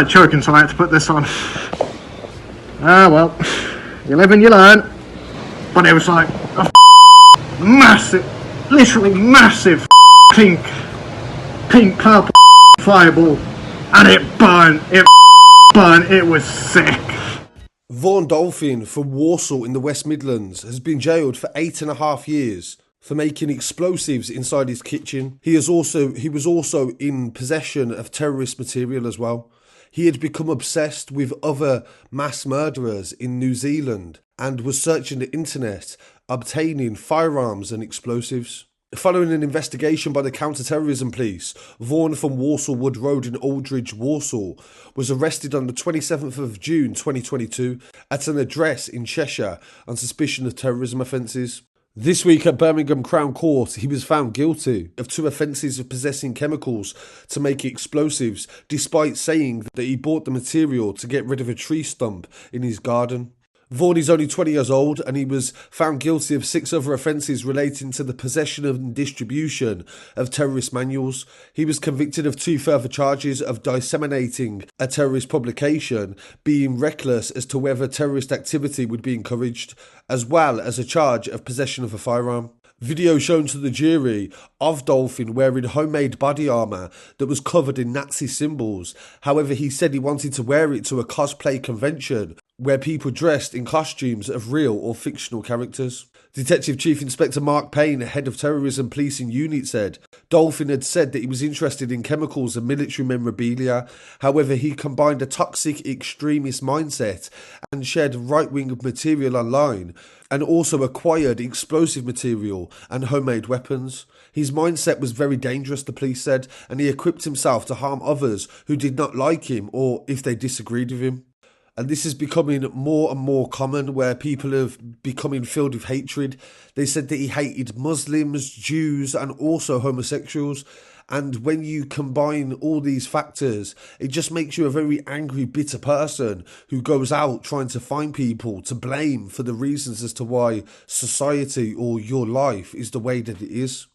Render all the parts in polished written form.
started choking, so I had to put this on. Ah, well, you live and you learn. But it was like a massive, literally massive pink purple fireball, and it burned, it was sick. Vaughn Dolphin from Walsall in the West Midlands has been jailed for 8.5 years for making explosives inside his kitchen. He was also in possession of terrorist material as well. He had become obsessed with other mass murderers in New Zealand and was searching the internet, obtaining firearms and explosives. Following an investigation by the counter-terrorism police, Vaughn from Walsall Wood Road in Aldridge, Walsall, was arrested on the 27th of June 2022 at an address in Cheshire on suspicion of terrorism offences. This week at Birmingham Crown Court, he was found guilty of 2 offences of possessing chemicals to make explosives, despite saying that he bought the material to get rid of a tree stump in his garden. Vaughn is only 20 years old and he was found guilty of 6 other offences relating to the possession and distribution of terrorist manuals. He was convicted of 2 further charges of disseminating a terrorist publication, being reckless as to whether terrorist activity would be encouraged, as well as a charge of possession of a firearm. Video shown to the jury of Dolphin wearing homemade body armour that was covered in Nazi symbols. However, he said he wanted to wear it to a cosplay convention where people dressed in costumes of real or fictional characters. Detective Chief Inspector Mark Payne, head of terrorism policing unit, said Dolphin had said that he was interested in chemicals and military memorabilia. However, he combined a toxic extremist mindset and shared right-wing material online, and also acquired explosive material and homemade weapons. His mindset was very dangerous, the police said, and he equipped himself to harm others who did not like him or if they disagreed with him. And this is becoming more and more common, where people have becoming filled with hatred. They said that he hated Muslims, Jews, and also homosexuals. And when you combine all these factors, it just makes you a very angry, bitter person who goes out trying to find people to blame for the reasons as to why society or your life is the way that it is.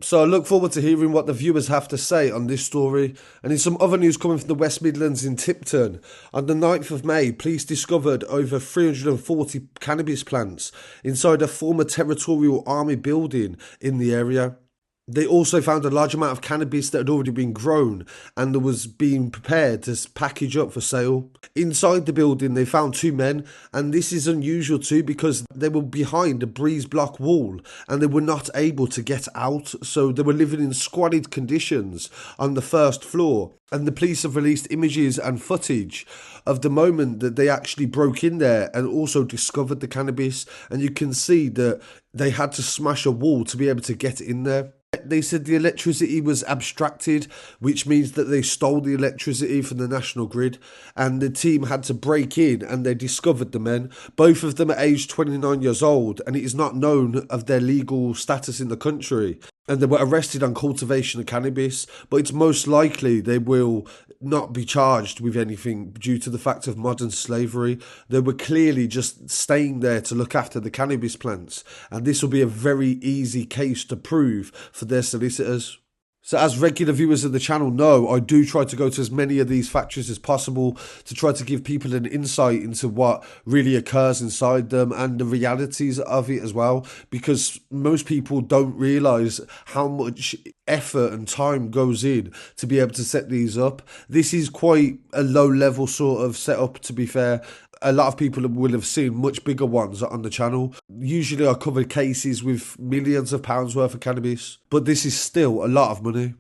So I look forward to hearing what the viewers have to say on this story. And in some other news coming from the West Midlands, in Tipton, on the 9th of May, police discovered over 340 cannabis plants inside a former Territorial Army building in the area. They also found a large amount of cannabis that had already been grown and that was being prepared to package up for sale. Inside the building, they found 2 men, and this is unusual too because they were behind a breeze block wall and they were not able to get out, so they were living in squalid conditions on the first floor. And the police have released images and footage of the moment that they actually broke in there and also discovered the cannabis, and you can see that they had to smash a wall to be able to get in there. They said the electricity was abstracted, which means that they stole the electricity from the national grid, and the team had to break in and they discovered the men. Both of them are aged 29 years old, and it is not known of their legal status in the country. And they were arrested on cultivation of cannabis, but it's most likely they will not be charged with anything due to the fact of modern slavery. They were clearly just staying there to look after the cannabis plants, and this will be a very easy case to prove for their solicitors. So as regular viewers of the channel know, I do try to go to as many of these factories as possible to try to give people an insight into what really occurs inside them and the realities of it as well, because most people don't realise how much effort and time goes in to be able to set these up. This is quite a low level sort of setup, to be fair. A lot of people will have seen much bigger ones on the channel. Usually I cover cases with millions of pounds worth of cannabis, but this is still a lot of money.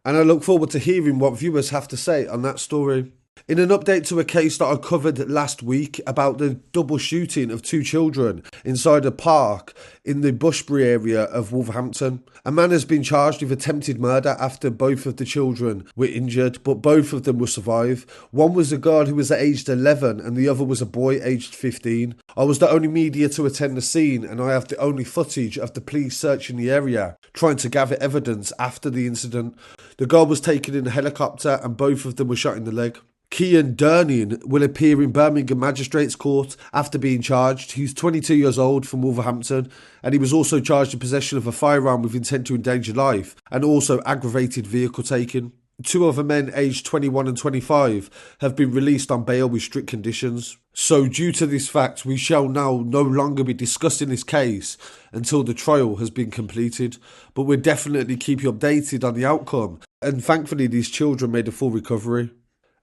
And I look forward to hearing what viewers have to say on that story. In an update to a case that I covered last week about the double shooting of 2 children inside a park in the Bushbury area of Wolverhampton, a man has been charged with attempted murder after both of the children were injured, but both of them will survive. One was a girl who was aged 11 and the other was a boy aged 15. I was the only media to attend the scene, and I have the only footage of the police searching the area, trying to gather evidence after the incident. The girl was taken in a helicopter and both of them were shot in the leg. Cian Durnin will appear in Birmingham Magistrates Court after being charged. He's 22 years old from Wolverhampton, and he was also charged in possession of a firearm with intent to endanger life and also aggravated vehicle taking. Two other men aged 21 and 25 have been released on bail with strict conditions. So due to this fact, we shall now no longer be discussing this case until the trial has been completed. But we'll definitely keep you updated on the outcome. And thankfully these children made a full recovery.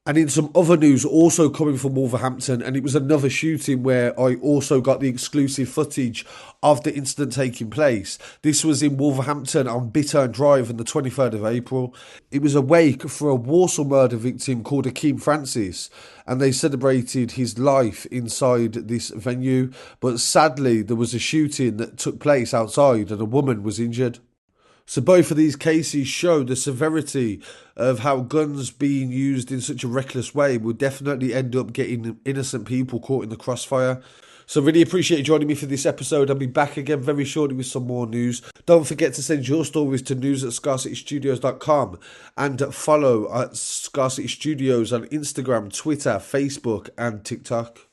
And in some other news also coming from Wolverhampton, and it was another shooting where I also got the exclusive footage of the incident taking place. This was in Wolverhampton on Bittern Drive on the 23rd of April. It was a wake for a Walsall murder victim called Akeem Francis, and they celebrated his life inside this venue. But sadly, there was a shooting that took place outside and a woman was injured. So both of these cases show the severity of how guns being used in such a reckless way will definitely end up getting innocent people caught in the crossfire. So really appreciate you joining me for this episode. I'll be back again very shortly with some more news. Don't forget to send your stories to news@scarcitystudios.com and follow at Scarcity Studios on Instagram, Twitter, Facebook and TikTok.